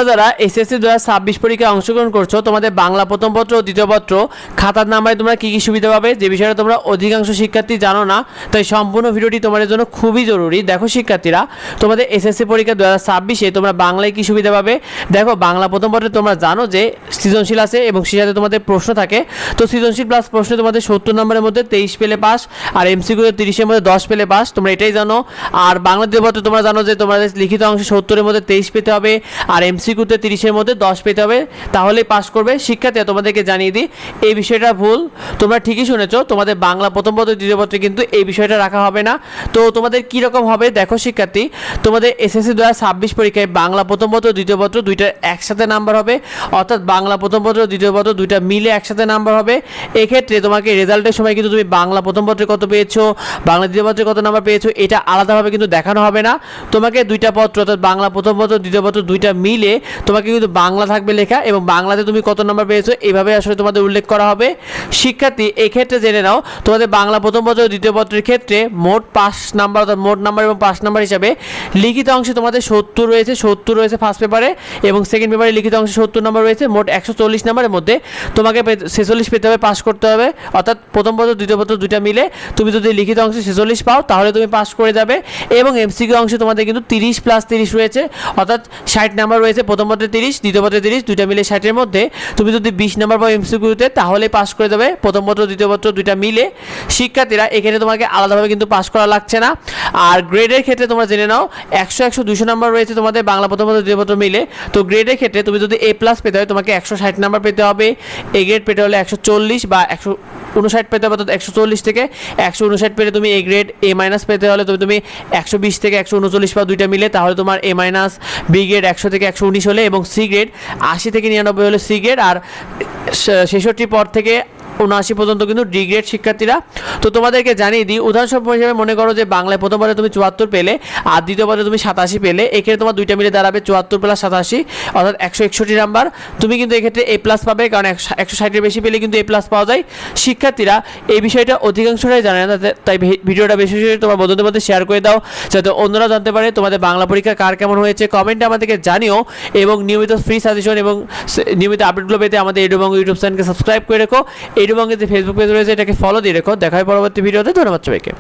যারা এসএসসি 2026 পরীক্ষায় অংশগ্রহণ করছো, তোমাদের বাংলা প্রথম পত্র ও দ্বিতীয় পত্র খাতার নাম্বারে তোমরা কী কী সুবিধা পাবে, যে বিষয়টা তোমরা অধিকাংশ শিক্ষার্থী জানো না, তাই সম্পূর্ণ ভিডিওটি তোমাদের জন্য খুবই জরুরি। দেখো শিক্ষার্থীরা, তোমাদের এসএসসি পরীক্ষা 2026-এ তোমরা বাংলায় কী সুবিধা পাবে। দেখো, বাংলা প্রথম পত্রে তোমরা জানো যে সৃজনশীল আছে এবং সেই সাথে তোমাদের প্রশ্ন থাকে। তো সৃজনশীল প্লাস প্রশ্নে তোমাদের 70 নম্বরের মধ্যে 23 পেলে পাস, আর এমসিকিউতে 30-এর মধ্যে 10 পেলে পাস, তোমরা এটাই জানো। আর বাংলা দ্বিতীয় পত্রে তোমরা জানো যে তোমাদের লিখিত অংশে 70-এর মধ্যে 23 পেতে হবে, আর এমসিকিউতে 30-এর মধ্যে 10 পেতে হবে, তাহলেই পাস করবে। শিক্ষার্থীরা তোমাদেরকে জানিয়ে দিই, এই বিষয়টা ভুল। তোমরা ঠিকই শুনেছো, তোমাদের বাংলা প্রথম পত্র দ্বিতীয় পত্রে কিন্তু এই বিষয়টা রাখা হবে না। তো তোমাদের কী রকম হবে দেখো শিক্ষার্থী, তোমাদের এসএসসি 2026 পরীক্ষায় বাংলা প্রথম পত্র দ্বিতীয় পত্র দুইটার একসাথে নাম্বার হবে, অর্থাৎ বাংলা প্রথম পত্র দ্বিতীয় পত্র দুইটা মিলে একসাথে নাম্বার হবে। এক্ষেত্রে তোমাকে রেজাল্টের সময় কিন্তু তুমি বাংলা প্রথম পত্রে কত পেয়েছো, বাংলা দ্বিতীয় পত্রে কত নাম্বার পেয়েছো, এটা আলাদাভাবে কিন্তু দেখানো হবে না। তোমাকে দুইটা পত্র, অর্থাৎ বাংলা প্রথম পত্র দ্বিতীয় পত্র দুইটা মিলে তোমাকে কিন্তু বাংলা থাকবে লেখা, এবং বাংলাতে তুমি কত নাম্বার পেয়েছো এইভাবে আসলে তোমাদের উল্লেখ করা হবে। শিক্ষার্থী, এই ক্ষেত্রে জেনে নাও, তোমাদের বাংলা প্রথম পত্র দ্বিতীয় পত্রের ক্ষেত্রে মোট 5 নাম্বার, অর্থাৎ মোট নাম্বার এবং 5 নাম্বার হিসাবে লিখিত অংশে তোমাদের 70 রয়েছে ফার্স্ট পেপারে, এবং সেকেন্ড পেপারে লিখিত অংশে 70 নাম্বার রয়েছে। মোট 140 নাম্বারের মধ্যে তোমাকে 46 পেতে হবে, পাস করতে হবে। অর্থাৎ প্রথম পত্র দ্বিতীয় পত্র দুইটা মিলে তুমি যদি লিখিত অংশে 46 পাও তাহলে তুমি পাস করে যাবে। এবং এমসিকিউ অংশে তোমাদের কিন্তু 30 প্লাস 30 রয়েছে, অর্থাৎ 60 নাম্বার রয়েছে। প্রথম পত্রে 30, দ্বিতীয় পত্রে 30, দুইটা মিলে 60-এর মধ্যে তুমি যদি 20 নাম্বার পাও এমসিকিউতে তাহলে পাস করে যাবে, প্রথম পত্র দ্বিতীয় পত্র দুইটা মিলে। শিক্ষার্থীরা, এখানে তোমাকে আলাদাভাবে কিন্তু পাস করা লাগছে না। আর গ্রেডের ক্ষেত্রে তোমরা জেনে নাও, 100, 100, 200 নাম্বার রয়েছে তোমাদের বাংলা প্রথম পত্র দ্বিতীয় পত্র মিলে। তো গ্রেডের ক্ষেত্রে তুমি যদি এ প্লাস পেতে হয় তোমাকে 160 নাম্বার পেতে হবে, এ গ্রেড পেতে হলে 140 বা 159 পেতে হবে, অর্থাৎ 140 থেকে 159 পেলে তুমি এ গ্রেড। এ মাইনাস পেতে হলে তুমি 120 থেকে 139 পাও দুইটা মিলে, তাহলে তোমার এ মাইনাস। বি গ্রেড 100 থেকে 119 হলে, এবং সি গ্রেড 80 থেকে 99 হলে সি গ্রেড, আর 66 পর থেকে 79 পর্যন্ত কিন্তু ডি গ্রেড। শিক্ষার্থীরা, তো তোমাদেরকে জানিয়ে দিই, উদাহরণস্বরূপ হিসেবে মনে করো যে বাংলায় প্রথম পদে তুমি 74 পেলে আর দ্বিতীয় পদে তুমি 87 পেলে, এক্ষেত্রে তোমার দুইটা মিলে দাঁড়াবে 74 প্লাস 87, অর্থাৎ 161 নাম্বার। তুমি কিন্তু এক্ষেত্রে এ প্লাস পাবে, কারণ 160-এর বেশি পেলে কিন্তু এ প্লাস পাওয়া যায়। শিক্ষার্থীরা, এই বিষয়টা অধিকাংশরাই জানে না, তাই ভিডিওটা বেশি বেশি তোমার বন্ধুদের মধ্যে শেয়ার করে দাও, যাতে অন্যরা জানতে পারে তোমাদের বাংলা পরীক্ষা কার কেমন হয়েছে। কমেন্টে আমাদেরকে জানিও, এবং নিয়মিত ফ্রি সাজেশন এবং নিয়মিত আপডেটগুলো পেতে আমাদের এডুবঙ্গ ইউটিউব চ্যানেলকে সাবস্ক্রাইব করে রেখো। এডুবঙ্গের যে ফেসবুক পেজ রয়েছে এটাকে ফলো দিয়ে রেখো। দেখা হয় পরবর্তী ভিডিওতে। ধন্যবাদ সবাইকে।